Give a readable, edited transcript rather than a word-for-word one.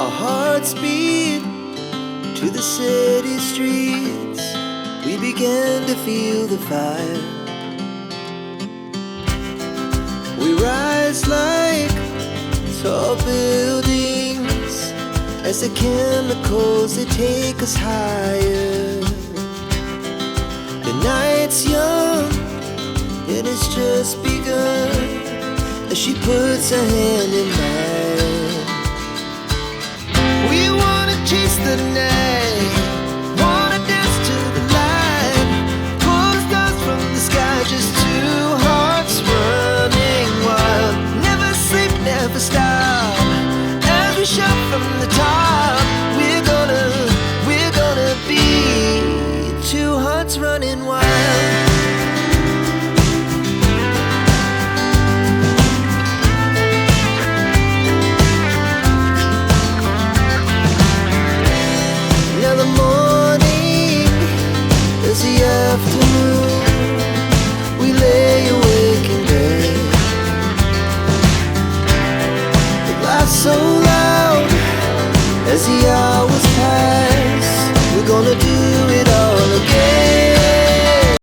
Our hearts beat to the city streets. We began to feel the fire. We rise like tall buildings as the chemicals, they take us higher. The night's young, it has just begun, as she puts her hand in mine. We wanna chase the night, wanna dance to the light, pull the stars from the sky, just two hearts running wild. Never sleep, never stop, as we shout from the top. We're gonna be two hearts running wild. Now the morning is the afternoon. We lay awake in bed. The laughs so loud as the